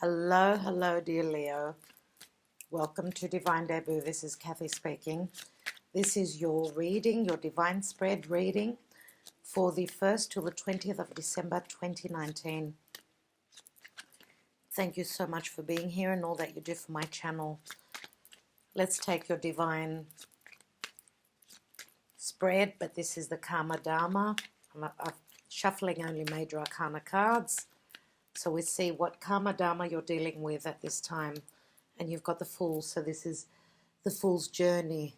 Hello, dear Leo. Welcome to Divine Debut. This is Kathy speaking. This is your reading, your Divine Spread reading for the 1st to the 20th of December 2019. Thank you so much for being here and all that you do for my channel. Let's take your Divine Spread, but this is the Karma Dharma. I'm shuffling only Major Arcana cards. So we see what Karma Dharma you're dealing with at this time. And you've got the Fool. So this is the Fool's journey.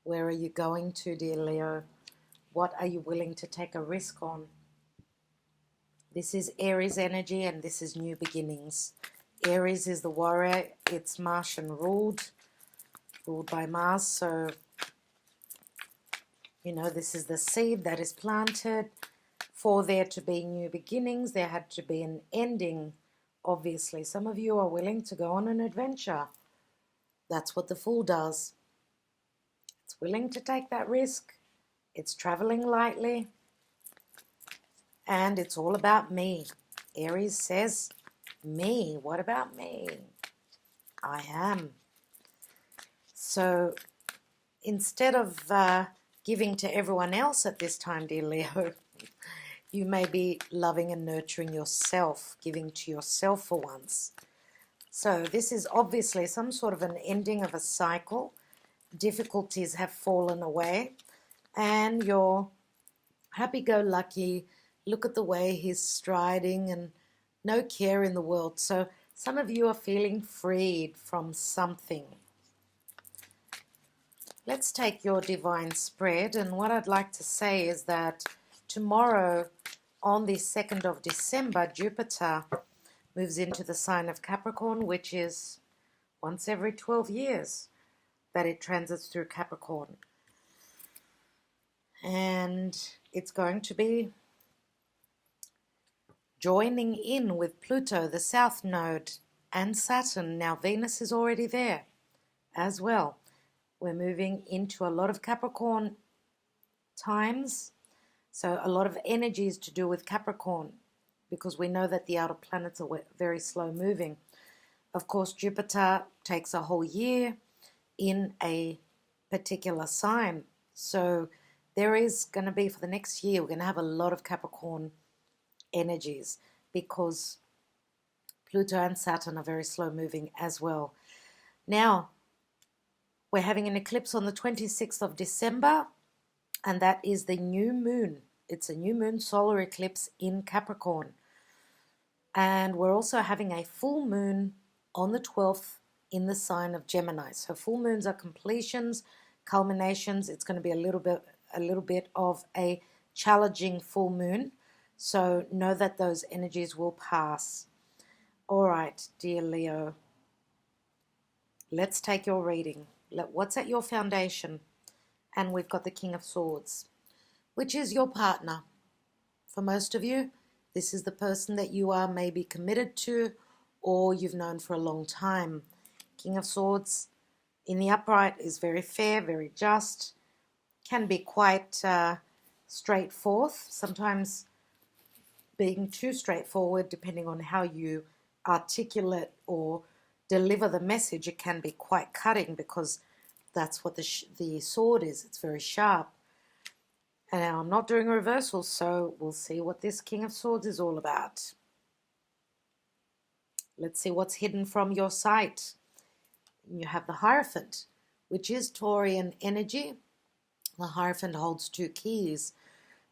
Where are you going to, dear Leo? What are you willing to take a risk on? This is Aries energy and this is new beginnings. Aries is the warrior. It's Martian ruled by Mars. So, you know, this is the seed that is planted. For there to be new beginnings, there had to be an ending, obviously. Some of you are willing to go on an adventure. That's what the Fool does. It's willing to take that risk. It's traveling lightly. And it's all about me. Aries says, me. What about me? I am. So instead of giving to everyone else at this time, dear Leo, you may be loving and nurturing yourself, giving to yourself for once. So this is obviously some sort of an ending of a cycle. Difficulties have fallen away and you're happy-go-lucky. Look at the way he's striding and no care in the world. So some of you are feeling freed from something. Let's take your Divine Spread, and what I'd like to say is that tomorrow, on the 2nd of December, Jupiter moves into the sign of Capricorn, which is once every 12 years that it transits through Capricorn. And it's going to be joining in with Pluto, the South Node, and Saturn. Now, Venus is already there as well. We're moving into a lot of Capricorn times. So a lot of energies to do with Capricorn, because we know that the outer planets are very slow moving. Of course, Jupiter takes a whole year in a particular sign. So there is going to be, for the next year, we're going to have a lot of Capricorn energies because Pluto and Saturn are very slow moving as well. Now, we're having an eclipse on the 26th of December. And that is the new moon. It's a new moon solar eclipse in Capricorn. And we're also having a full moon on the 12th in the sign of Gemini. So full moons are completions, culminations. It's going to be a little bit of a challenging full moon. So know that those energies will pass. All right, dear Leo. Let's take your reading. What's at your foundation? And we've got the King of Swords, which is your partner. For most of you, this is the person that you are maybe committed to or you've known for a long time. King of Swords in the upright is very fair, very just, can be quite straightforward, sometimes being too straightforward depending on how you articulate or deliver the message. It can be quite cutting because that's what the sword is. It's very sharp. And now I'm not doing a reversal, so we'll see what this King of Swords is all about. Let's see what's hidden from your sight. You have the Hierophant, which is Taurian energy. The Hierophant holds two keys.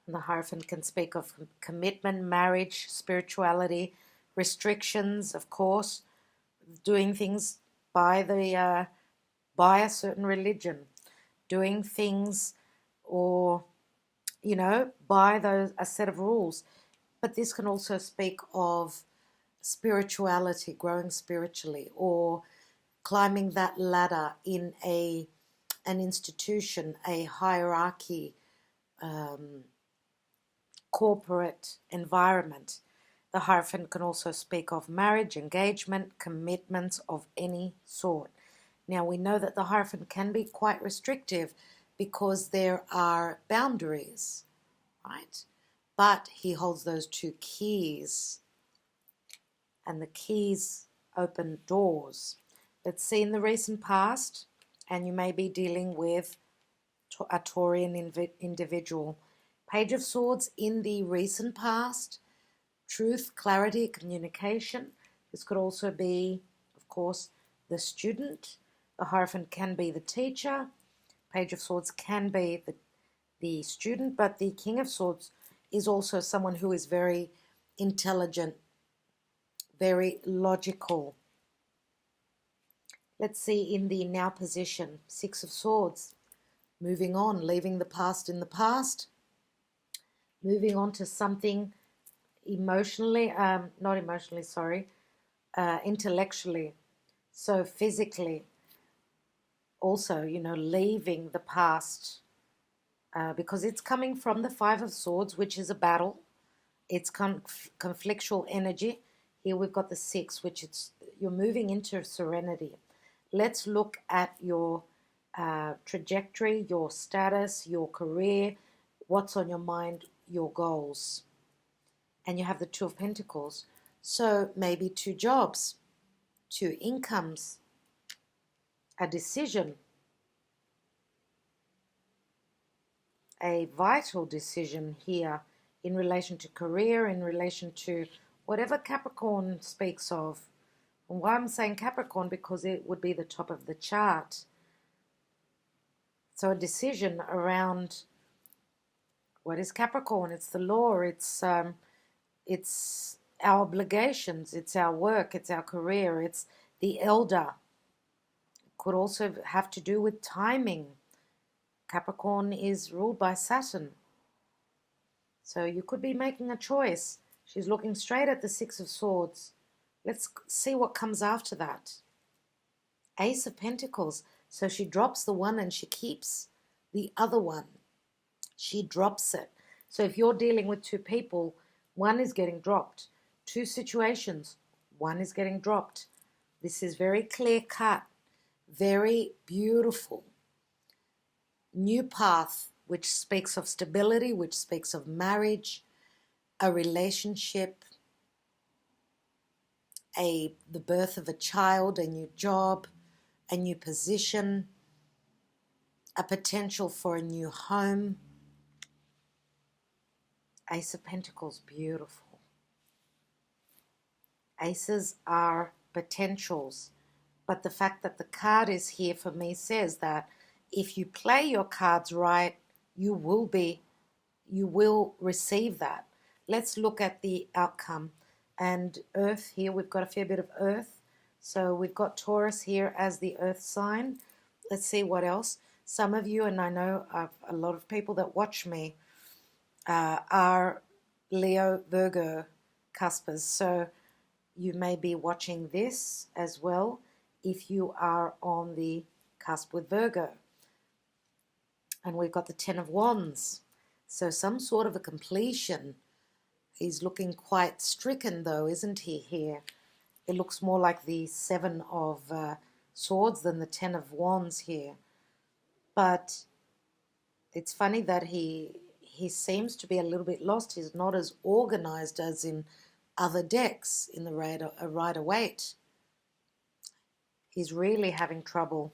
And the Hierophant can speak of commitment, marriage, spirituality, restrictions, of course, doing things by a certain religion, doing things or, you know, by a set of rules. But this can also speak of spirituality, growing spiritually, or climbing that ladder in an institution, a hierarchy, corporate environment. The Hierophant can also speak of marriage, engagement, commitments of any sort. Now, we know that the Hierophant can be quite restrictive because there are boundaries, right? But he holds those two keys and the keys open doors. Let's see in the recent past, and you may be dealing with a Taurian individual. Page of Swords in the recent past, truth, clarity, communication. This could also be, of course, the student. The Hierophant can be the teacher. Page of Swords can be the student, but the King of Swords is also someone who is very intelligent, very logical. Let's see in the now position, Six of Swords. Moving on, leaving the past in the past, moving on to something emotionally, not emotionally, sorry, intellectually, so physically. Also, leaving the past, because it's coming from the Five of Swords, which is a battle. It's conflictual energy. Here we've got the Six, which you're moving into serenity. Let's look at your trajectory, your status, your career, what's on your mind, your goals. And you have the Two of Pentacles. So maybe 2 jobs, 2 incomes, a decision, a vital decision here in relation to career, in relation to whatever Capricorn speaks of. And why I'm saying Capricorn, because it would be the top of the chart. So a decision around what is Capricorn? It's the law, it's our obligations, it's our work, it's our career, it's the elder. It could also have to do with timing. Capricorn is ruled by Saturn. So you could be making a choice. She's looking straight at the Six of Swords. Let's see what comes after that. Ace of Pentacles. So she drops the one and she keeps the other one. She drops it. So if you're dealing with 2 people, one is getting dropped. 2 situations, one is getting dropped. This is very clear cut, very beautiful. New path, which speaks of stability, which speaks of marriage, a relationship, the birth of a child, a new job, a new position, a potential for a new home. Ace of Pentacles, beautiful. Aces are potentials, but the fact that the card is here for me says that if you play your cards right, you will receive that. Let's look at the outcome. And Earth here, we've got a fair bit of Earth. So we've got Taurus here as the Earth sign. Let's see what else. Some of you, and I know a lot of people that watch me, are Leo, Virgo cuspers. So you may be watching this as well if you are on the cusp with Virgo. And we've got the Ten of Wands. So some sort of a completion. He's looking quite stricken though, isn't he, here? It looks more like the Seven of Swords than the Ten of Wands here. But it's funny that he seems to be a little bit lost. He's not as organized as in other decks in the Rider-Waite. He's really having trouble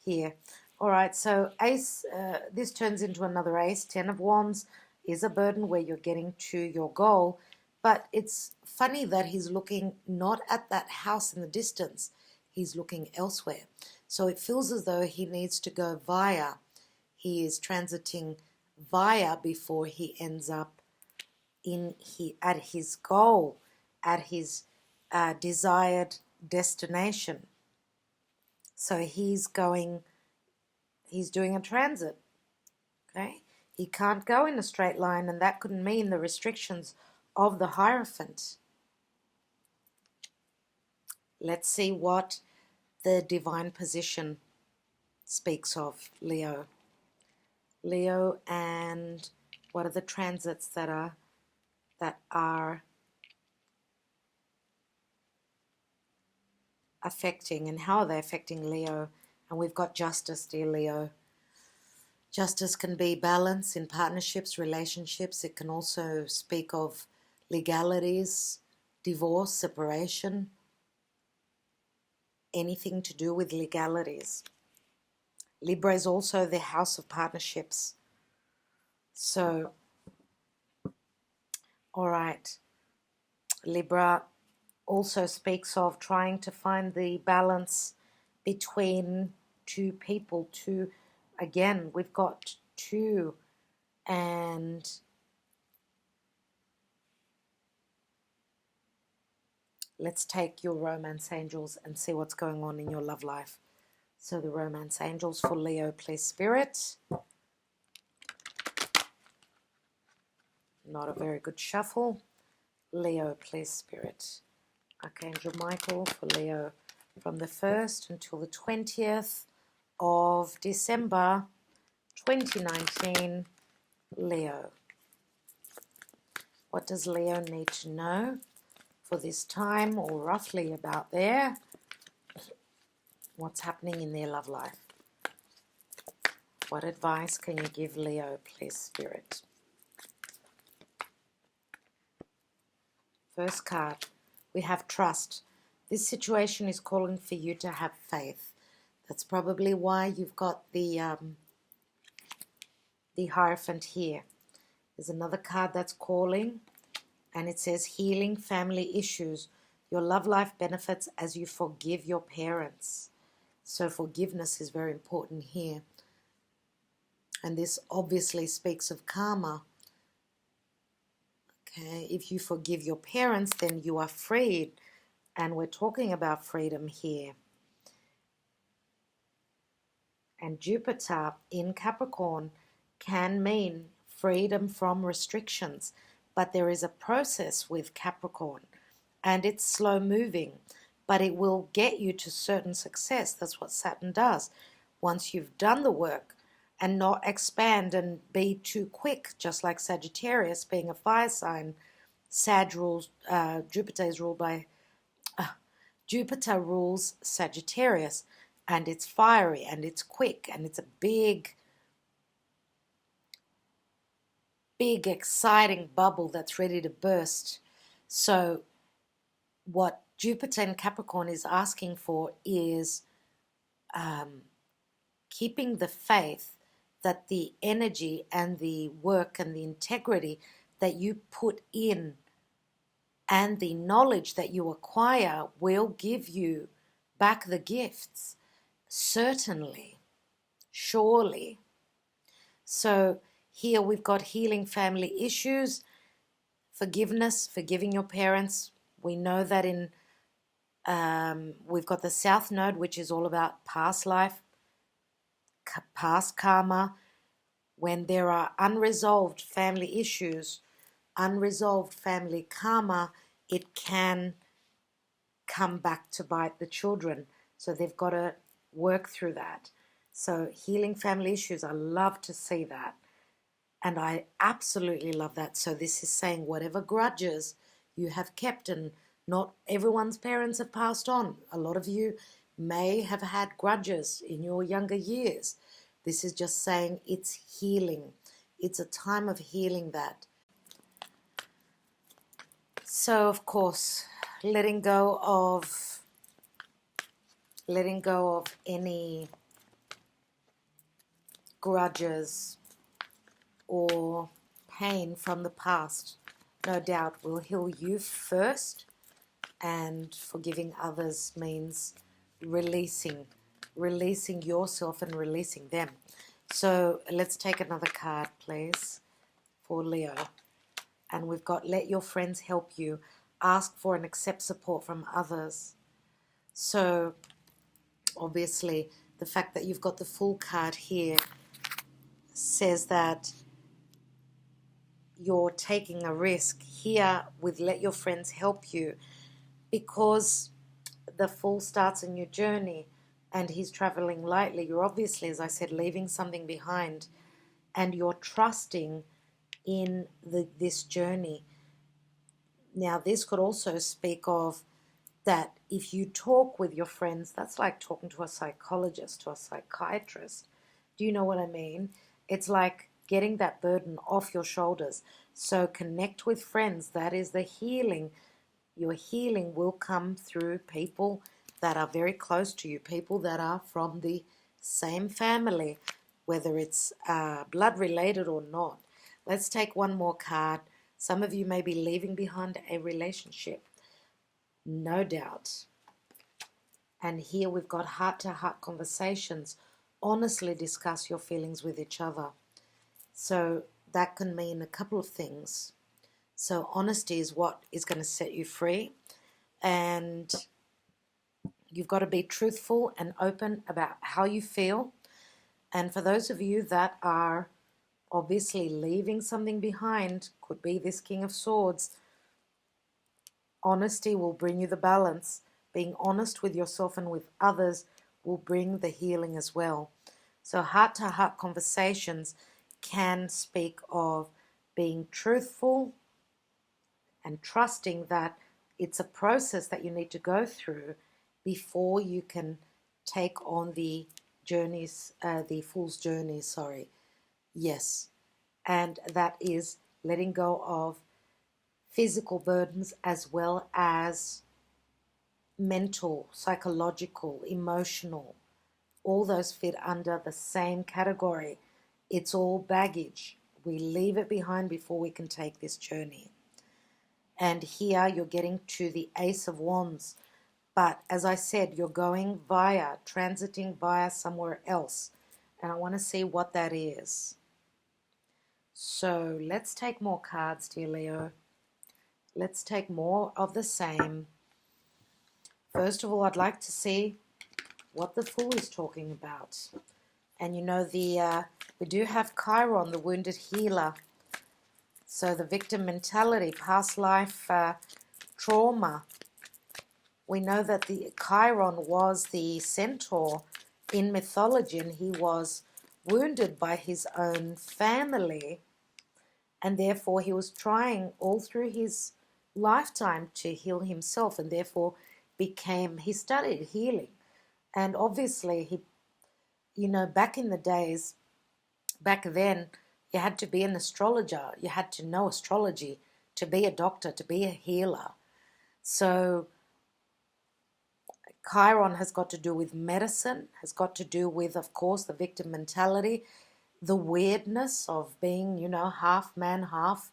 here. All right, so Ace, this turns into another Ace. Ten of Wands is a burden where you're getting to your goal. But it's funny that he's looking not at that house in the distance. He's looking elsewhere. So it feels as though he needs to go via. He is transiting via before he ends up at his goal, at his desired destination. So he's doing a transit, okay? He can't go in a straight line, and that could mean the restrictions of the Hierophant. Let's see what the divine position speaks of, Leo. Leo, and what are the transits that are affecting, and how are they affecting Leo? And we've got Justice, dear Leo. Justice can be balance in partnerships, relationships. It can also speak of legalities, divorce, separation, anything to do with legalities. Libra is also the house of partnerships. So, all right, Libra also speaks of trying to find the balance between two people. Two, again, we've got two, and let's take your romance angels and see what's going on in your love life. So the romance angels for Leo, please, Spirit. Not a very good shuffle. Leo, please, Spirit. Archangel Michael for Leo from the 1st until the 20th of December 2019. Leo. What does Leo need to know for this time, or roughly about there? What's happening in their love life? What advice can you give Leo, please, Spirit? First card, we have trust. This situation is calling for you to have faith. That's probably why you've got the Hierophant here. There's another card that's calling, and it says healing family issues. Your love life benefits as you forgive your parents. So forgiveness is very important here. And this obviously speaks of karma. Okay, if you forgive your parents, then you are freed. And we're talking about freedom here. And Jupiter in Capricorn can mean freedom from restrictions. But there is a process with Capricorn. And it's slow moving. But it will get you to certain success. That's what Saturn does. Once you've done the work and not expand and be too quick, just like Sagittarius being a fire sign. Jupiter is ruled by... Jupiter rules Sagittarius, and it's fiery, and it's quick, and it's a big, exciting bubble that's ready to burst. So what Jupiter in Capricorn is asking for is keeping the faith that the energy and the work and the integrity that you put in and the knowledge that you acquire will give you back the gifts. Certainly. Surely. So here we've got healing family issues, forgiveness, forgiving your parents. We know that we've got the South Node, which is all about past life, past karma. When there are unresolved family issues, unresolved family karma, it can come back to bite the children. So they've got to work through that. So healing family issues, I love to see that. And I absolutely love that. So this is saying whatever grudges you have kept, and not everyone's parents have passed on. A lot of you may have had grudges in your younger years. This is just saying it's healing. It's a time of healing that. So, of course, letting go of any grudges or pain from the past, no doubt will heal you first, and forgiving others means releasing yourself and releasing them. So let's take another card, please, for Leo. And we've got let your friends help you, ask for and accept support from others. So obviously the fact that you've got the Fool card here says that you're taking a risk here with let your friends help you, because the Fool starts a new journey and he's traveling lightly. You're obviously, as I said, leaving something behind, and you're trusting in this journey. Now, this could also speak of that if you talk with your friends, that's like talking to a psychologist, to a psychiatrist. Do you know what I mean? It's like getting that burden off your shoulders. So connect with friends. That is the healing Your healing will come through people that are very close to you, people that are from the same family, whether it's blood related or not. Let's take one more card. Some of you may be leaving behind a relationship, no doubt. And here we've got heart-to-heart conversations. Honestly discuss your feelings with each other. So that can mean a couple of things. So honesty is what is going to set you free. And you've got to be truthful and open about how you feel. And for those of you that are obviously leaving something behind, could be this King of Swords, honesty will bring you the balance. Being honest with yourself and with others will bring the healing as well. So heart-to-heart conversations can speak of being truthful and trusting that it's a process that you need to go through before you can take on the fool's journey, Yes. And that is letting go of physical burdens as well as mental, psychological, emotional. All those fit under the same category. It's all baggage. We leave it behind before we can take this journey. And here you're getting to the Ace of Wands. But as I said, you're transiting via somewhere else. And I want to see what that is. So let's take more cards, dear Leo. Let's take more of the same. First of all, I'd like to see what the Fool is talking about. And you know, we do have Chiron, the wounded healer. So the victim mentality, past life trauma. We know that the Chiron was the centaur in mythology, and he was wounded by his own family, and therefore he was trying all through his lifetime to heal himself, and therefore he studied healing. And obviously back in the days, back then, you had to be an astrologer. You had to know astrology to be a doctor, to be a healer. So Chiron has got to do with medicine, has got to do with, of course, the victim mentality, the weirdness of being, half man, half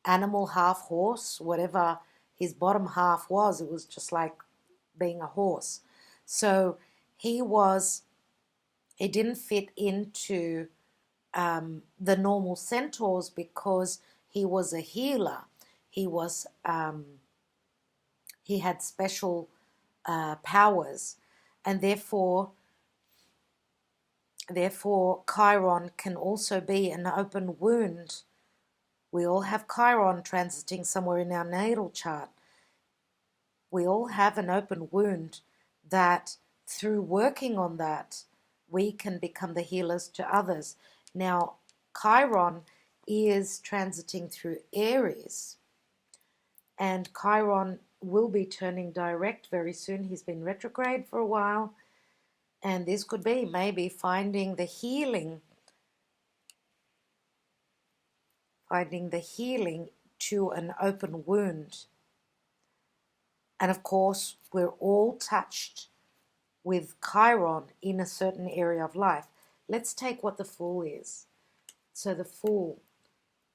animal, half horse, whatever his bottom half was. It was just like being a horse. So he didn't fit into the normal centaurs because he was a healer. He had special powers, and therefore Chiron can also be an open wound. We all have Chiron transiting somewhere in our natal chart. We all have an open wound that through working on that, we can become the healers to others. Now, Chiron is transiting through Aries, and Chiron will be turning direct very soon. He's been retrograde for a while, and this could be maybe finding the healing to an open wound. And of course, we're all touched with Chiron in a certain area of life. Let's take what the Fool is. So the Fool,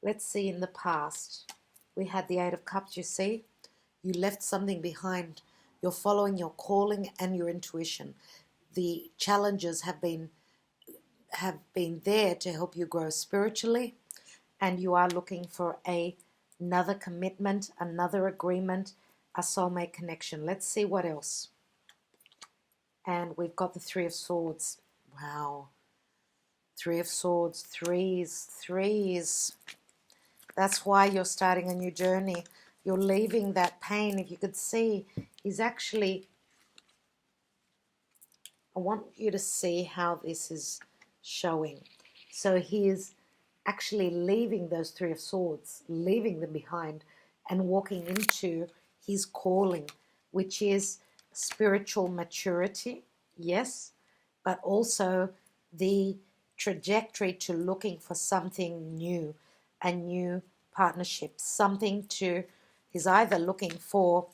let's see, in the past, we had the Eight of Cups, you see. You left something behind. You're following your calling and your intuition. The challenges have been there to help you grow spiritually, and you are looking for another commitment, another agreement, a soulmate connection. Let's see what else. And we've got the Three of Swords. Wow. Three of Swords, threes. That's why you're starting a new journey. You're leaving that pain. If you could see, I want you to see how this is showing. So he is actually leaving those Three of Swords, leaving them behind, and walking into his calling, which is spiritual maturity, yes, but also the trajectory to looking for something new, a new partnership, he's either looking for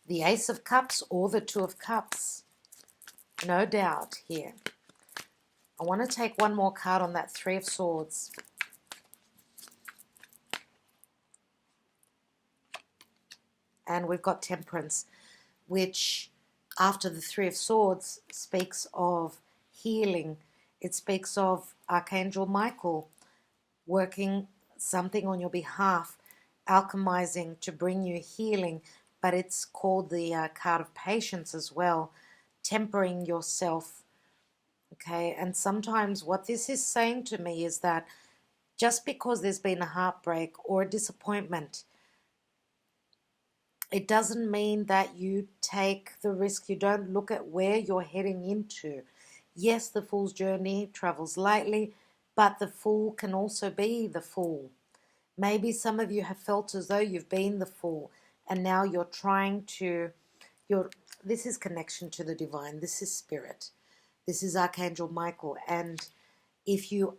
The Ace of Cups or the Two of Cups. No doubt here. I want to take one more card on that Three of Swords. And we've got Temperance, which after the Three of Swords speaks of healing. It speaks of Archangel Michael working something on your behalf, alchemizing to bring you healing, but it's called the card of patience as well, tempering yourself. Okay, and sometimes what this is saying to me is that just because there's been a heartbreak or a disappointment, it doesn't mean that you take the risk. You don't look at where you're heading into. Yes, the fool's journey travels lightly, but the fool can also be the fool. Maybe some of you have felt as though you've been the fool, and now you're trying to, this is connection to the divine. This is spirit. This is Archangel Michael. And if you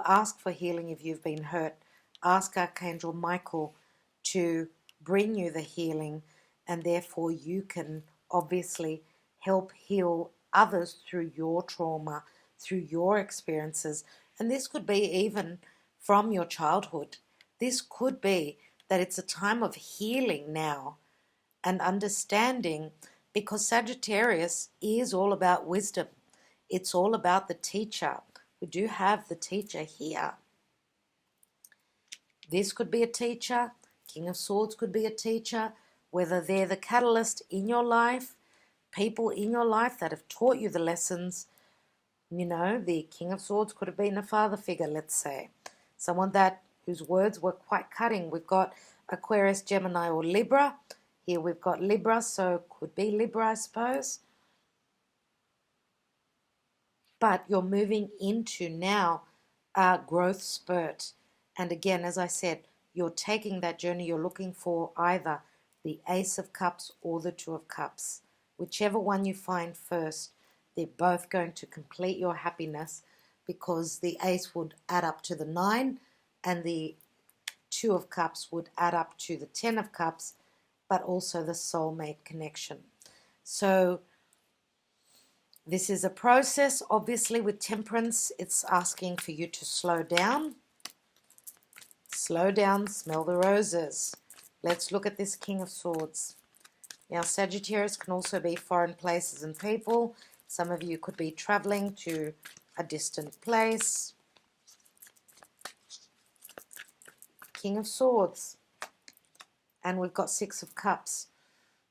ask for healing, if you've been hurt, ask Archangel Michael to bring you the healing, and therefore you can obviously help heal others through your trauma, through your experiences. And this could be even from your childhood. This could be that it's a time of healing now and understanding, because Sagittarius is all about wisdom. It's all about the teacher. We do have the teacher here. This could be a teacher. King of Swords could be a teacher. Whether they're the catalyst in your life, people in your life that have taught you the lessons. You know, the King of Swords could have been a father figure, let's say. Someone whose words were quite cutting. We've got Aquarius, Gemini, or Libra. Here we've got Libra, so could be Libra, I suppose. But you're moving into now a growth spurt. And again, as I said, you're taking that journey. You're looking for either the Ace of Cups or the Two of Cups. Whichever one you find first, they're both going to complete your happiness, because the Ace would add up to the 9 and the Two of Cups would add up to the 10 of Cups, but also the soulmate connection. So this is a process. Obviously, with Temperance, it's asking for you to slow down. Slow down, smell the roses. Let's look at this King of Swords. Now, Sagittarius can also be foreign places and people. Some of you could be traveling to a distant place. King of Swords. And we've got Six of Cups.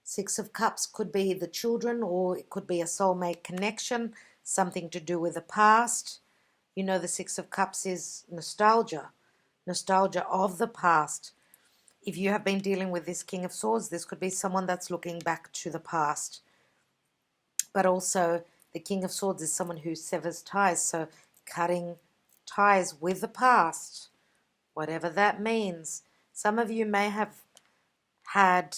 Six of Cups could be the children, or it could be a soulmate connection, something to do with the past. You know, the Six of Cups is nostalgia of the past. If you have been dealing with this King of Swords, this could be someone that's looking back to the past. But also, the King of Swords is someone who severs ties, so cutting ties with the past, whatever that means. Some of you may have had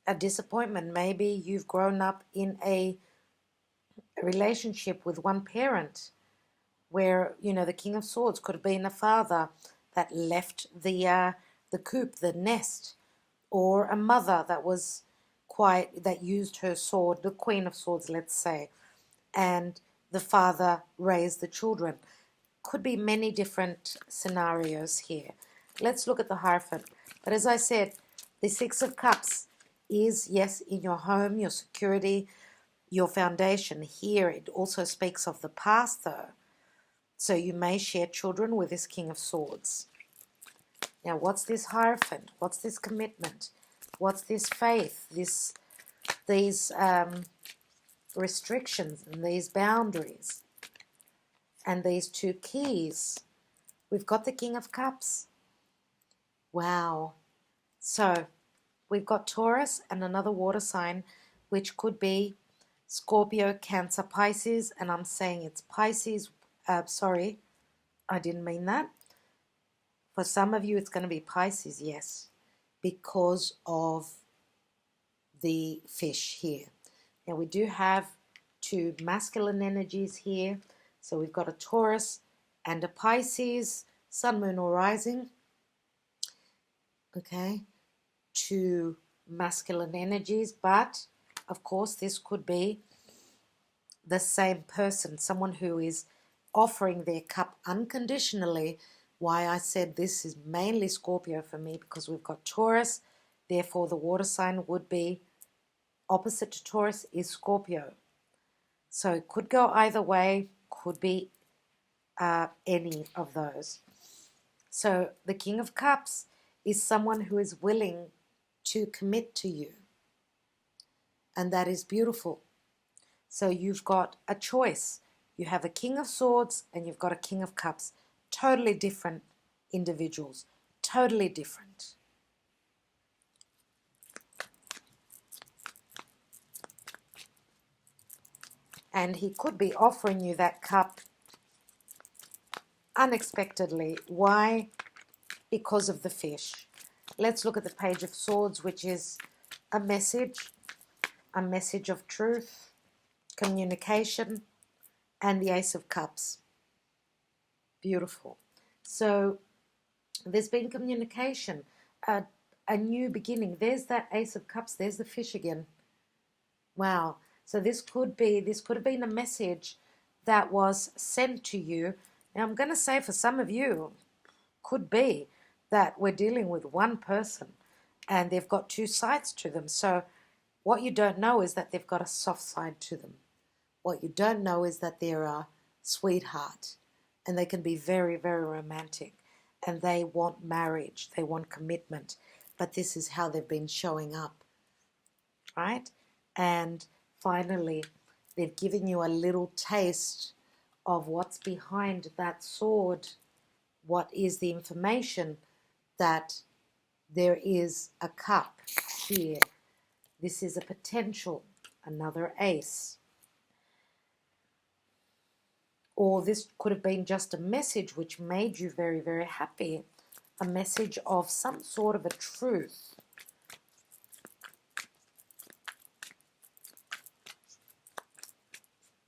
a disappointment. Maybe you've grown up in a relationship with one parent where, you know, the King of Swords could have been a father that left the coop, the nest, or a mother that used her sword, the Queen of Swords, let's say, and the father raised the children. Could be many different scenarios here. Let's look at the Hierophant. But as I said, the Six of Cups is, yes, in your home, your security, your foundation. Here it also speaks of the past, though. So you may share children with this King of Swords. Now, what's this Hierophant? What's this commitment? What's this faith? These restrictions and these boundaries and these two keys? We've got the King of Cups. Wow. So we've got Taurus and another water sign, which could be Scorpio, Cancer, Pisces, and I'm saying it's Pisces. Sorry, I didn't mean that. For some of you, it's going to be Pisces, yes, because of the fish here. Now, we do have two masculine energies here. So we've got a Taurus and a Pisces, Sun, Moon, or Rising. Okay, two masculine energies, but of course this could be the same person, someone who is offering their cup unconditionally. Why I said this is mainly Scorpio for me, because we've got Taurus, therefore the water sign would be opposite to Taurus is Scorpio. So it could go either way, could be any of those. So the King of Cups is someone who is willing to commit to you, and that is beautiful. So you've got a choice. You have a King of Swords and you've got a King of Cups. Totally different individuals. Totally different. And he could be offering you that cup unexpectedly. Why? Because of the fish. Let's look at the Page of Swords, which is a message of truth, communication, and the Ace of Cups. Beautiful. So there's been communication, a new beginning. There's that Ace of Cups. There's the fish again. Wow. So this could have been a message that was sent to you. Now I'm going to say for some of you, could be that we're dealing with one person and they've got two sides to them. So what you don't know is that they've got a soft side to them. What you don't know is that they're a sweetheart and they can be very, very romantic and they want marriage, they want commitment, but this is how they've been showing up, right? And finally, they've given you a little taste of what's behind that sword. What is the information that there is a cup here? This is a potential, another ace. Or this could have been just a message which made you very, very happy. A message of some sort of a truth.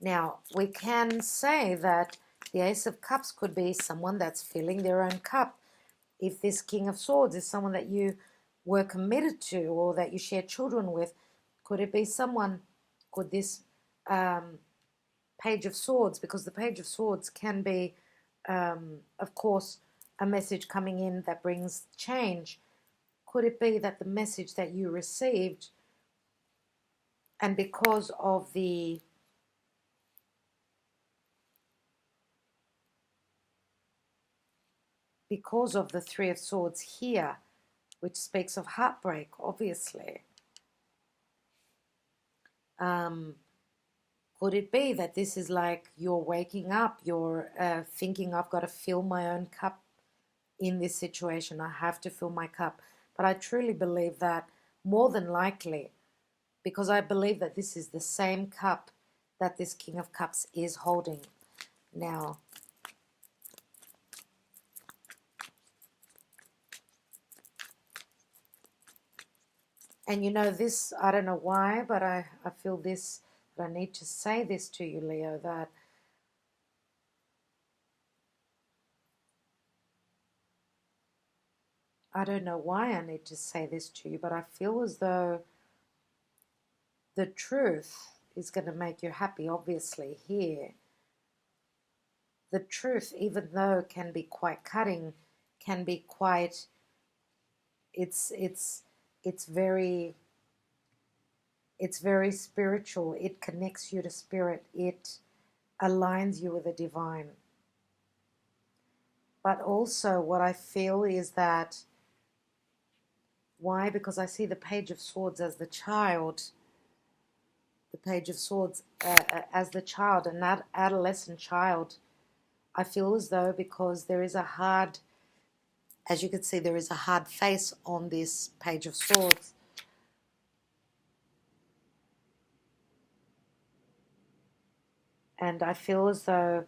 Now, we can say that the Ace of Cups could be someone that's filling their own cup. If this King of Swords is someone that you were committed to or that you share children with, could it be someone, could this Page of Swords, because the Page of Swords can be, of course, a message coming in that brings change. Could it be that the message that you received, and because of the Three of Swords here, which speaks of heartbreak, obviously, could it be that this is like you're waking up, you're thinking, I've got to fill my own cup in this situation, I have to fill my cup. But I truly believe that more than likely, because I believe that this is the same cup that this King of Cups is holding. Now, and you know this, I don't know why, but I feel this, that I need to say this to you, Leo, that I don't know why I need to say this to you, but I feel as though the truth is going to make you happy, obviously, here. The truth, even though can be quite cutting, can be quite, it's very spiritual. It connects you to spirit. It aligns you with the divine. But also what I feel is that, why? Because I see the Page of Swords as the child. The Page of Swords as the child, and that adolescent child. I feel as though, because there is a hard, as you can see, there is a hard face on this Page of Swords. And I feel as though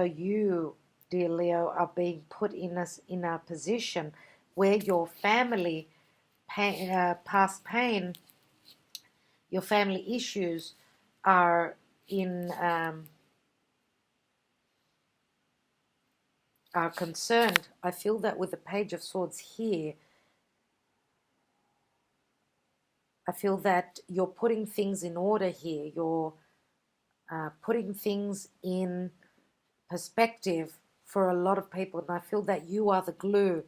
you, dear Leo, are being put in a position where your family past pain, your family issues are are concerned. I feel that with the Page of Swords here, I feel that you're putting things in order here. You're putting things in perspective for a lot of people. And I feel that you are the glue.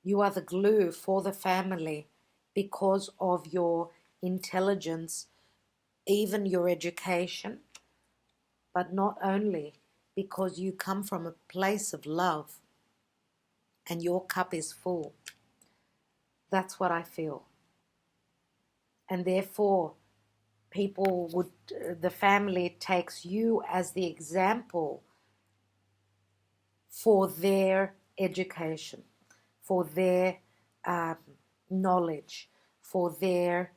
You are the glue for the family because of your intelligence, even your education, but not only, because you come from a place of love and your cup is full. That's what I feel. And therefore, the family takes you as the example for their education, for their knowledge, for their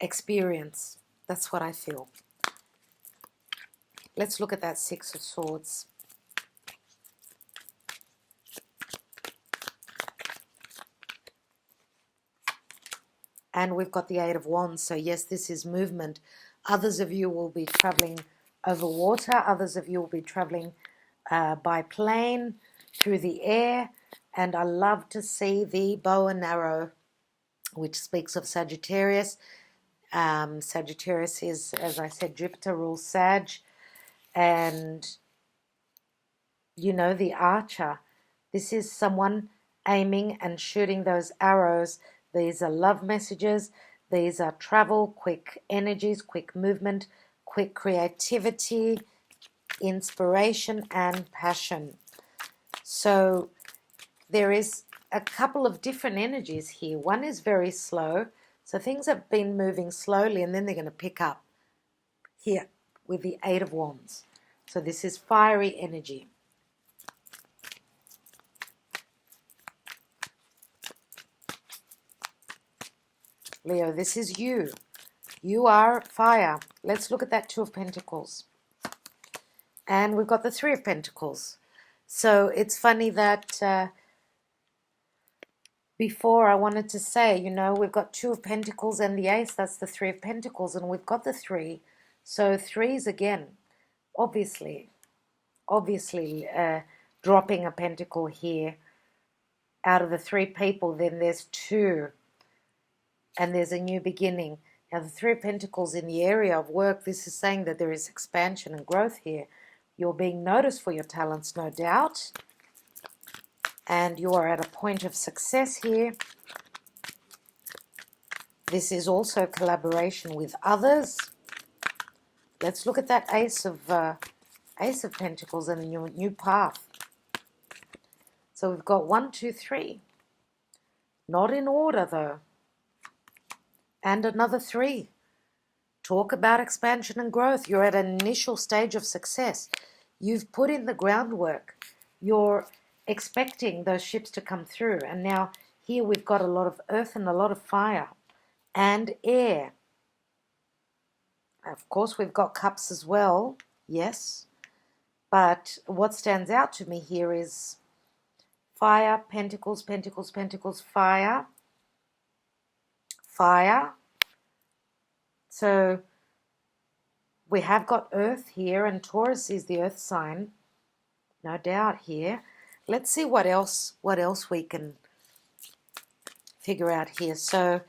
experience. That's what I feel. Let's look at that Six of Swords. And we've got the Eight of Wands. So yes, this is movement. Others of you will be traveling over water. Others of you will be traveling by plane, through the air. And I love to see the bow and arrow, which speaks of Sagittarius. Sagittarius is, as I said, Jupiter rules Sag. And, you know, the archer. This is someone aiming and shooting those arrows. These are love messages. These are travel, quick energies, quick movement, quick creativity, inspiration, and passion. So there is a couple of different energies here. One is very slow. So things have been moving slowly and then they're going to pick up here with the Eight of Wands. So this is fiery energy. Leo, this is you. You are fire. Let's look at that Two of Pentacles. And we've got the Three of Pentacles. So it's funny that before I wanted to say, you know, we've got Two of Pentacles and the Ace. That's the Three of Pentacles. And we've got the Three. So threes again, obviously dropping a pentacle here. Out of the three people, then there's two. And there's a new beginning. Now, the Three of Pentacles in the area of work, this is saying that there is expansion and growth here. You're being noticed for your talents, no doubt. And you are at a point of success here. This is also collaboration with others. Let's look at that Ace of Pentacles and your new path. So we've got 1, 2, 3. Not in order, though. And another 3. Talk about expansion and growth. You're at an initial stage of success. You've put in the groundwork. You're expecting those ships to come through. And now here we've got a lot of earth and a lot of fire and air. Of course, we've got cups as well. Yes. But what stands out to me here is fire, pentacles, pentacles, pentacles, fire. Fire. So we have got earth here, and Taurus is the earth sign, no doubt here. Let's see what else we can figure out here. So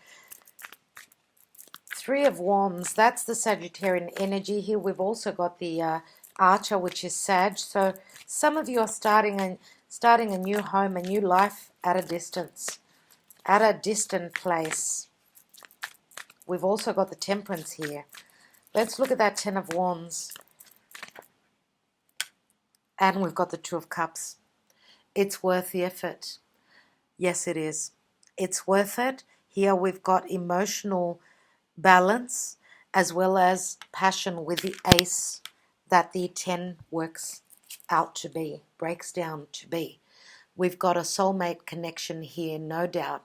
Three of Wands, that's the Sagittarian energy here. We've also got the Archer, which is Sag. So some of you are starting a new home, a new life at a distance, at a distant place. We've also got the Temperance here. Let's look at that Ten of Wands. And we've got the Two of Cups. It's worth the effort. Yes, it is. It's worth it. Here we've got emotional balance as well as passion with the Ace that the 10 works out to be, breaks down to be. We've got a soulmate connection here, no doubt.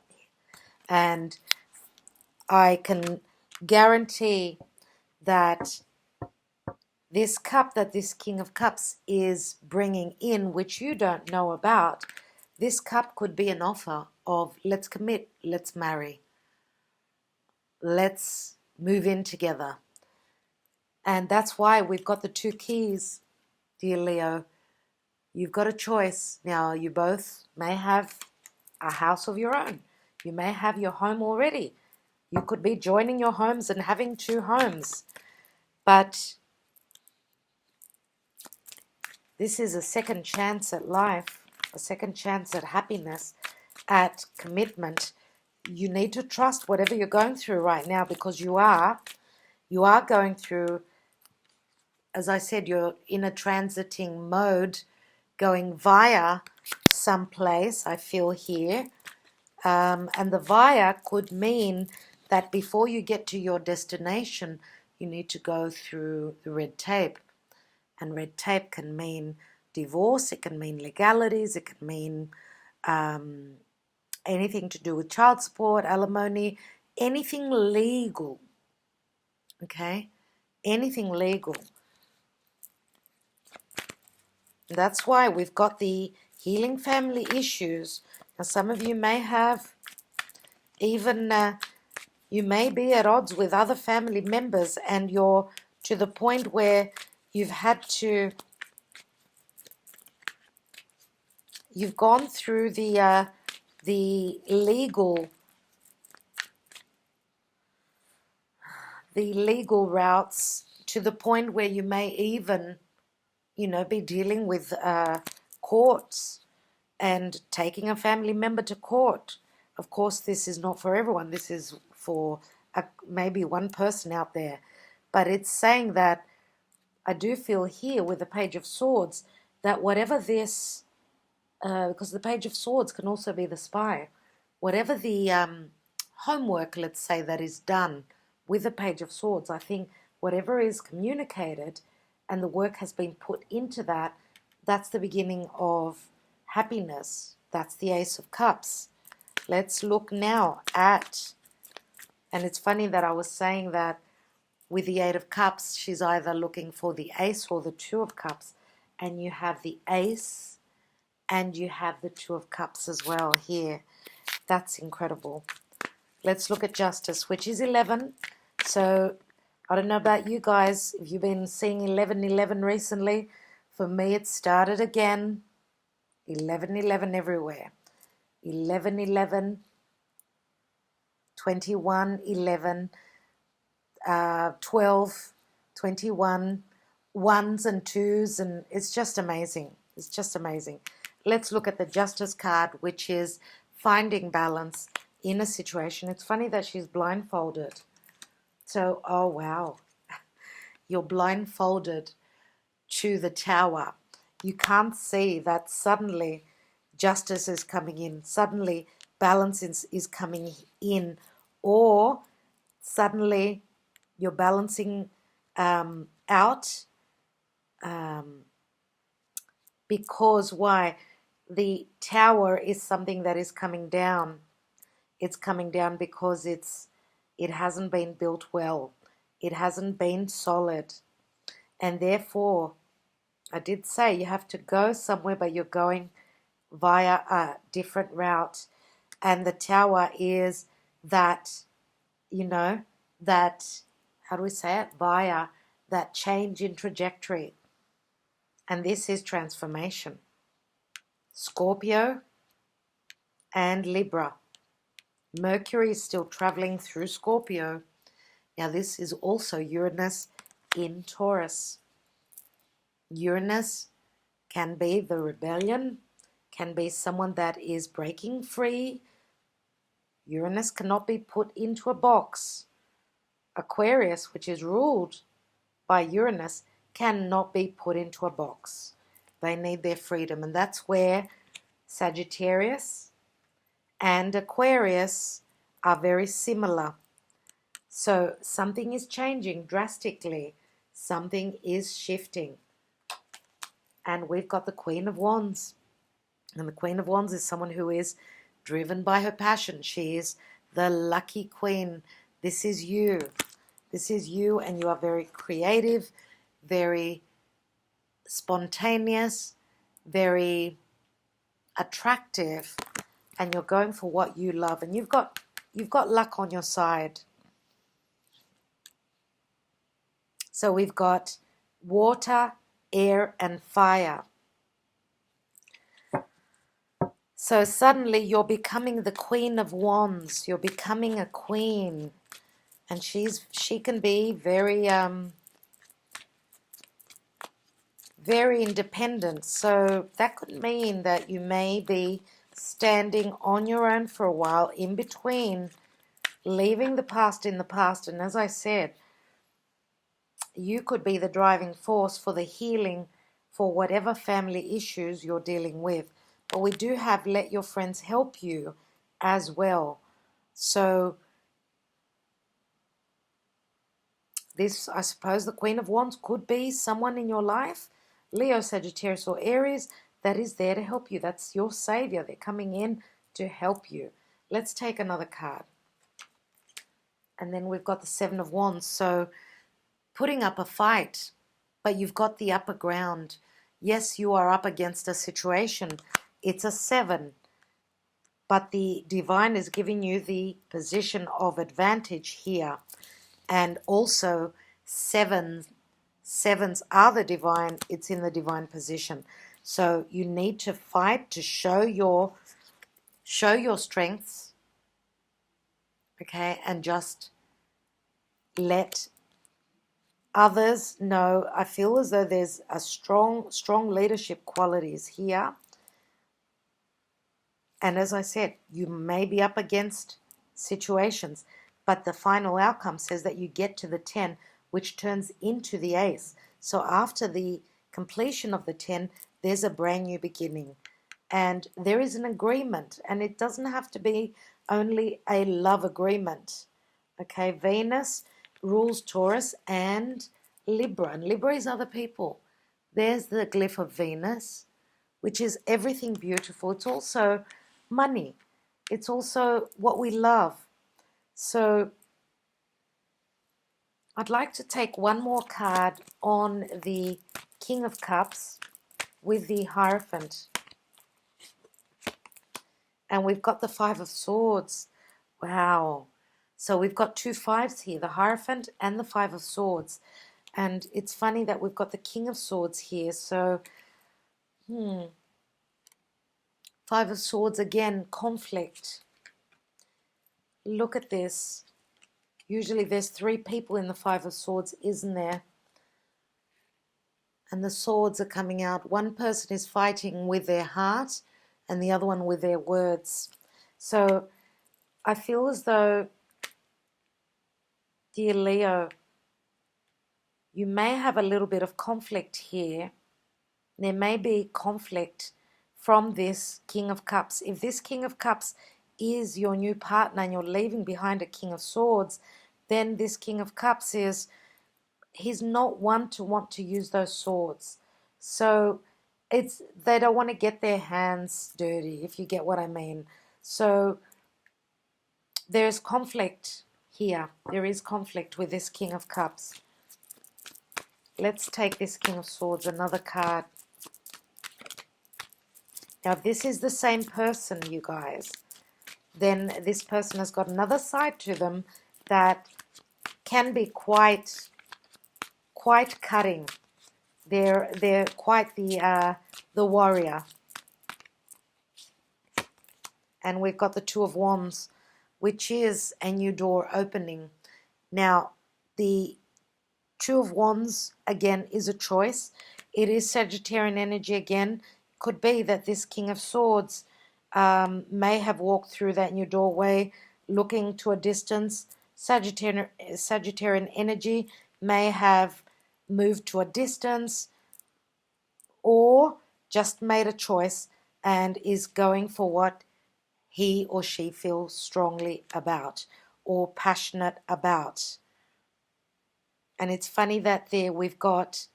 And I can guarantee that this cup that this King of Cups is bringing in, which you don't know about, this cup could be an offer of let's commit, let's marry, let's move in together. And that's why we've got the 2 keys, dear Leo. You've got a choice. Now, you both may have a house of your own. You may have your home already. You could be joining your homes and having 2 homes. But this is a second chance at life, a second chance at happiness, at commitment. You need to trust whatever you're going through right now, because you are going through, as I said, you're in a transiting mode, going via someplace, I feel here. And the via could mean that before you get to your destination, you need to go through the red tape. And red tape can mean divorce, it can mean legalities, it can mean anything to do with child support, alimony, anything legal. Okay? Anything legal. That's why we've got the healing family issues. Now, some of you may have even, you may be at odds with other family members, and you're to the point where you've gone through the legal routes, to the point where you may even, be dealing with courts and taking a family member to court. Of course, this is not for everyone. This is for maybe one person out there. But it's saying that I do feel here with the Page of Swords that whatever this, because the Page of Swords can also be the spy, whatever the homework, let's say, that is done with the Page of Swords, I think whatever is communicated and the work has been put into that, that's the beginning of happiness. That's the Ace of Cups. Let's look now at, and it's funny that I was saying that with the Eight of Cups, she's either looking for the Ace or the Two of Cups, and you have the Ace and you have the Two of Cups as well here. That's incredible. Let's look at Justice, which is 11. So I don't know about you guys, if you've been seeing 11-11 recently. For me, it started again. 11-11 everywhere. 11-11, 21-11, 12, 21, ones and twos, and it's just amazing. It's just amazing. Let's look at the Justice card, which is finding balance in a situation. It's funny that she's blindfolded. So, oh wow, you're blindfolded to the Tower. You can't see that suddenly justice is coming in, suddenly balance is coming in, or suddenly you're balancing out, because why? The Tower is something that is coming down. It's coming down because it hasn't been built well. It hasn't been solid. And therefore, I did say you have to go somewhere, but you're going via a different route. And the Tower is that, that, how do we say it? Via that change in trajectory. And this is transformation. Scorpio and Libra. Mercury is still traveling through Scorpio. Now this is also Uranus in Taurus. Uranus can be the rebellion, can be someone that is breaking free. Uranus cannot be put into a box. Aquarius, which is ruled by Uranus, cannot be put into a box. They need their freedom, and that's where Sagittarius and Aquarius are very similar. So something is changing drastically. Something is shifting. And we've got the Queen of Wands. And the Queen of Wands is someone who is driven by her passion. She is the lucky queen. This is you. This is you, and you are very creative, very spontaneous, very attractive, and you're going for what you love, and you've got luck on your side. So we've got water, air, and fire. So suddenly you're becoming the Queen of Wands. You're becoming a queen. And she can be very very independent. So that could mean that you may be standing on your own for a while, in between leaving the past in the past. And as I said, you could be the driving force for the healing for whatever family issues you're dealing with. But we do have let your friends help you as well. So this, I suppose, the Queen of Wands could be someone in your life, Leo, Sagittarius, or Aries, that is there to help you. That's your savior. They're coming in to help you. Let's take another card. And then we've got the Seven of Wands. So putting up a fight, but you've got the upper ground. Yes, you are up against a situation. It's a 7. But the divine is giving you the position of advantage here. And also sevens are the divine. It's in the divine position. So you need to fight to show your strengths, okay, and just let others know. I feel as though there's a strong leadership qualities here. And as I said, you may be up against situations, but the final outcome says that you get to the 10, which turns into the ace. So after the completion of the 10, there's a brand new beginning. And there is an agreement, and it doesn't have to be only a love agreement. Okay, Venus rules Taurus and Libra, and Libra is other people. There's the glyph of Venus, which is everything beautiful. It's also money. It's also what we love. So I'd like to take one more card on the King of Cups with the Hierophant. And we've got the Five of Swords. Wow. So we've got 2 5s here, the Hierophant and the Five of Swords. And it's funny that we've got the King of Swords here. So, Five of Swords again, conflict. Look at this. Usually there's 3 people in the Five of Swords, isn't there? And the swords are coming out. One person is fighting with their heart and the other one with their words. So I feel as though, dear Leo, you may have a little bit of conflict here. There may be conflict from this King of Cups. If this King of Cups is your new partner and you're leaving behind a King of Swords, then this King of Cups he's not one to want to use those swords. So they don't want to get their hands dirty, if you get what I mean. So there's conflict here. There is conflict with this King of Cups. Let's take this King of Swords, another card. Now, if this is the same person, you guys, then this person has got another side to them that can be quite cutting. They're quite the warrior. And we've got the Two of Wands, which is a new door opening. Now, the Two of Wands, again, is a choice. It is Sagittarian energy again. Could be that this King of Swords may have walked through that new doorway looking to a distance. Sagittarian energy may have moved to a distance or just made a choice and is going for what he or she feels strongly about or passionate about. And it's funny that there we've got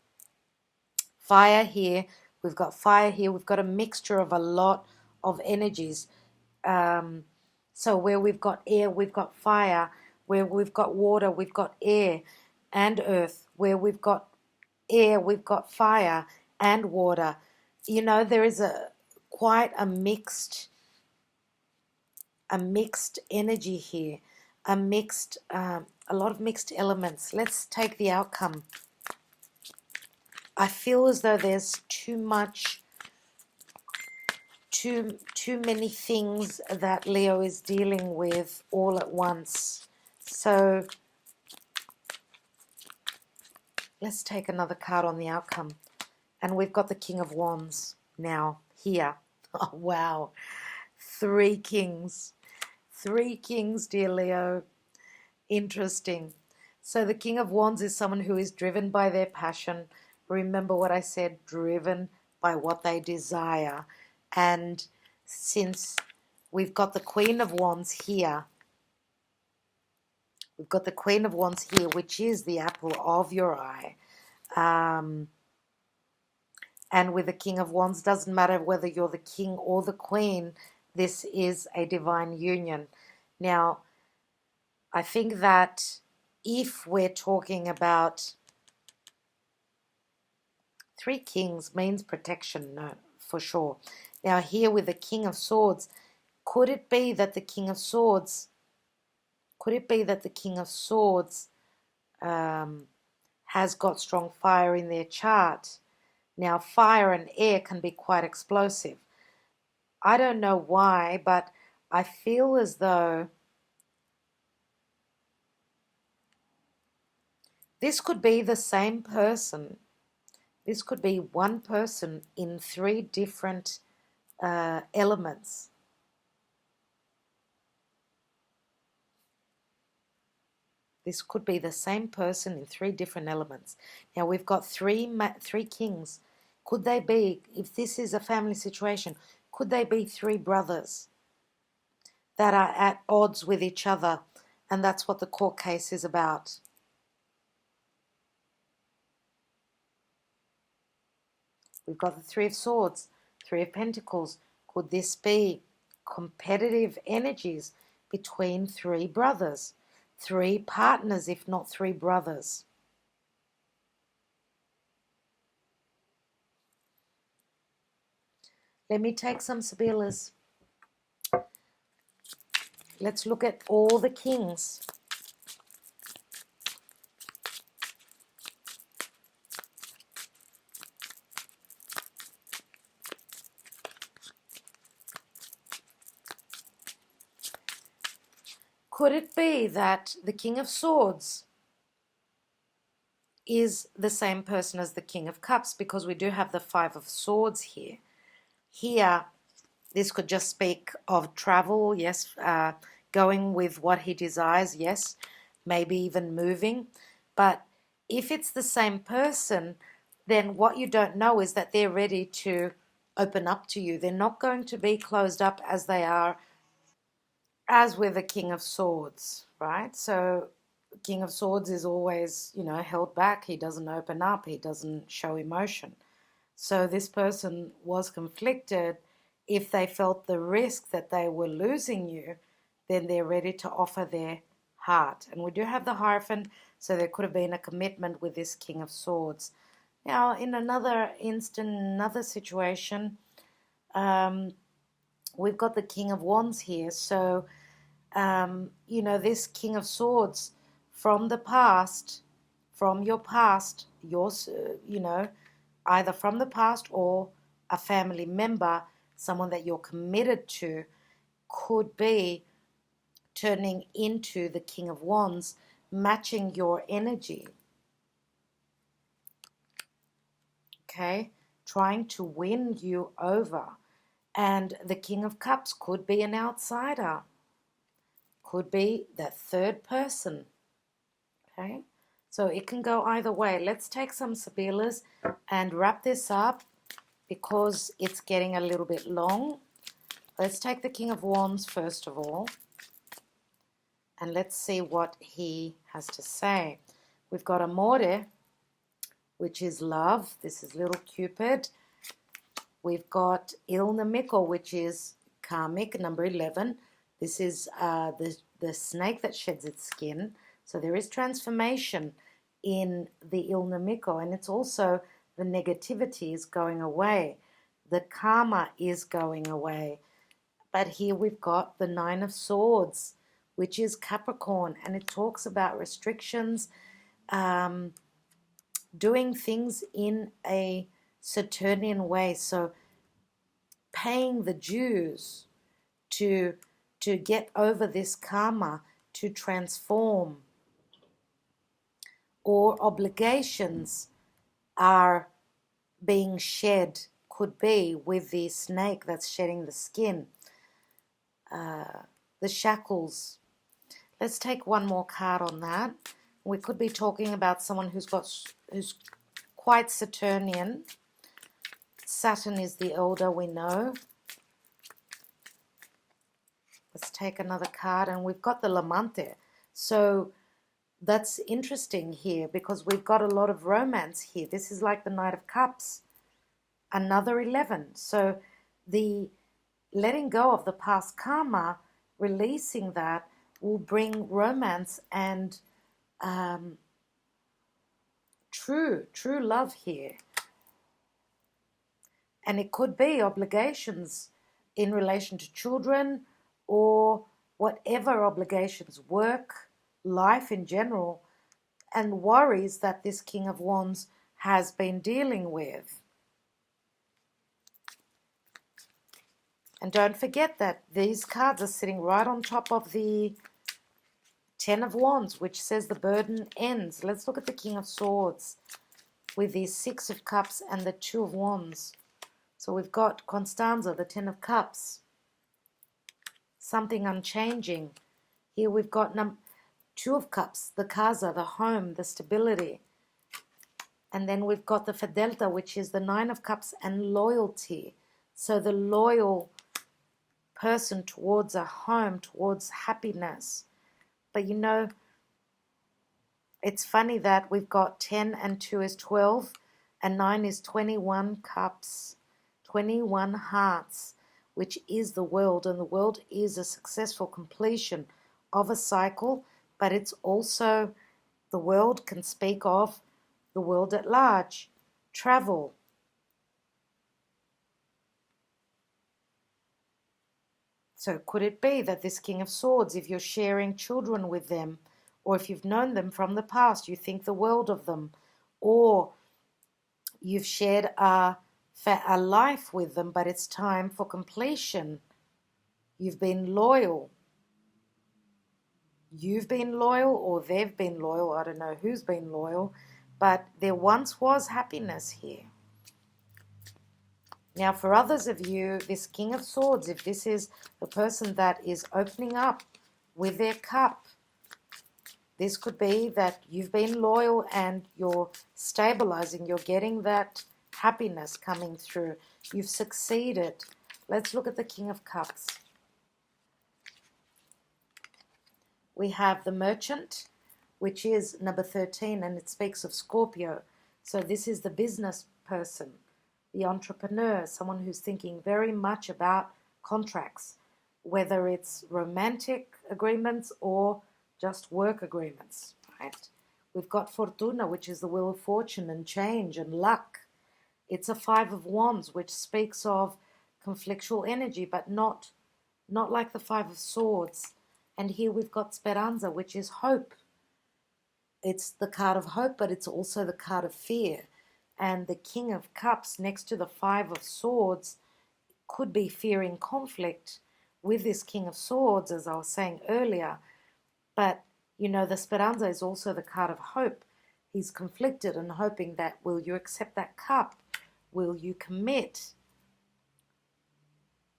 fire here, we've got a mixture of a lot of energies. So where we've got air, we've got fire. Where we've got water, we've got air and earth. Where we've got air, we've got fire and water. You know, there is quite a mixed energy here, a lot of mixed elements. Let's take the outcome. I feel as though there's too much too many things that Leo is dealing with all at once. So let's take another card on the outcome. And we've got the King of Wands now here. Oh, wow. 3 kings. 3 kings, dear Leo. Interesting. So the King of Wands is someone who is driven by their passion. Remember what I said, driven by what they desire. And since we've got the Queen of Wands here, which is the apple of your eye. And with the King of Wands, doesn't matter whether you're the king or the queen, this is a divine union. Now, I think that if we're talking about 3 kings means protection, no, for sure. Now, here with the King of Swords, could it be that the King of Swords has got strong fire in their chart? Now, fire and air can be quite explosive. I don't know why, but I feel as though this could be the same person. This could be one person in 3 different elements. This could be the same person in 3 different elements. Now we've got 3 kings. Could they be, if this is a family situation, could they be 3 brothers that are at odds with each other? And that's what the court case is about. We've got the 3 of Swords, 3 of Pentacles. Could this be competitive energies between 3 brothers? 3 partners, if not 3 brothers. Let me take some Sibillas. Let's look at all the kings. Could it be that the King of Swords is the same person as the King of Cups? Because we do have the 5 of Swords here. Here, this could just speak of travel, yes, going with what he desires, yes, maybe even moving. But if it's the same person, then what you don't know is that they're ready to open up to you. They're not going to be closed up as they are as with the King of Swords, right? So King of Swords is always, held back. He doesn't open up. He doesn't show emotion. So this person was conflicted. If they felt the risk that they were losing you, then they're ready to offer their heart. And we do have the Hierophant, so there could have been a commitment with this King of Swords. Now, in another instant, another situation, we've got the King of Wands here. So, this King of Swords from the past, from your past, either from the past or a family member, someone that you're committed to, could be turning into the King of Wands, matching your energy. Okay? Trying to win you over. And the King of Cups could be an outsider. Could be that third person. Okay? So it can go either way. Let's take some Sibillas and wrap this up because it's getting a little bit long. Let's take the King of Wands first of all. And let's see what he has to say. We've got Amore, which is love. This is little Cupid. We've got Il Nemico, which is karmic, number 11. This is the snake that sheds its skin. So there is transformation in the Il Nemico, and it's also the negativity is going away. The karma is going away. But here we've got the 9 of Swords, which is Capricorn, and it talks about restrictions, doing things in a Saturnian way. So paying the dues to get over this karma, to transform, or obligations are being shed, could be with the snake that's shedding the skin, the shackles. Let's take one more card on that. We could be talking about someone who's quite Saturnian. Saturn is the elder, we know. Let's take another card, and we've got the Lamante. So that's interesting here because we've got a lot of romance here. This is like the Knight of Cups, another 11. So the letting go of the past karma, releasing that, will bring romance and true love here. And it could be obligations in relation to children or whatever obligations, work, life in general, and worries that this King of Wands has been dealing with. And don't forget that these cards are sitting right on top of the Ten of Wands, which says the burden ends. Let's look at the King of Swords with the Six of Cups and the Two of Wands. So we've got Constanza, the Ten of Cups, something unchanging. Here we've got Two of Cups, the casa, the home, the stability. And then we've got the Fedelta, which is the Nine of Cups and loyalty. So the loyal person towards a home, towards happiness. But you know, it's funny that we've got 10 and 2 is 12 and 9 is 21 cups, 21 hearts, which is the world. And the world is a successful completion of a cycle, but it's also, the world can speak of the world at large, travel. So could it be that this King of Swords, if you're sharing children with them, or if you've known them from the past, you think the world of them, or you've shared a life with them, but it's time for completion. You've been loyal. You've been loyal, or they've been loyal. I don't know who's been loyal, but there once was happiness here. Now, for others of you, this King of Swords, if this is the person that is opening up with their cup, this could be that you've been loyal and you're stabilizing. You're getting that happiness coming through. You've succeeded. Let's look at the King of Cups. We have the Merchant, which is number 13, and it speaks of Scorpio. So this is the business person, the entrepreneur, someone who's thinking very much about contracts, whether it's romantic agreements or just work agreements, right? We've got Fortuna, which is the wheel of fortune and change and luck. It's a Five of Wands, which speaks of conflictual energy, but not like the Five of Swords. And here we've got Speranza, which is hope. It's the card of hope, but it's also the card of fear. And the King of Cups next to the Five of Swords could be fearing conflict with this King of Swords, as I was saying earlier. But, you know, the Speranza is also the card of hope. He's conflicted and hoping that, will you accept that cup? Will you commit?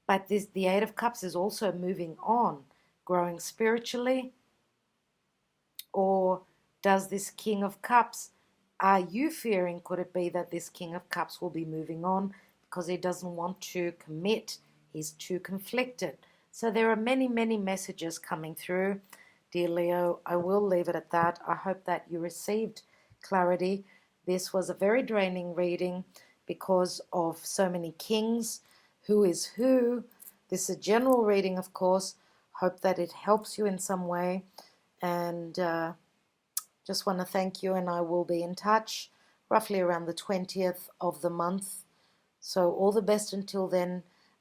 But the Eight of Cups is also moving on, growing spiritually. Or does this King of Cups, are you fearing, could it be that this King of Cups will be moving on because he doesn't want to commit? He's too conflicted. So there are many, many messages coming through. Dear Leo, I will leave it at that. I hope that you received clarity. This was a very draining reading because of so many kings. Who is who? This is a general reading, of course. Hope that it helps you in some way. And just want to thank you, and I will be in touch roughly around the 20th of the month. So all the best until then.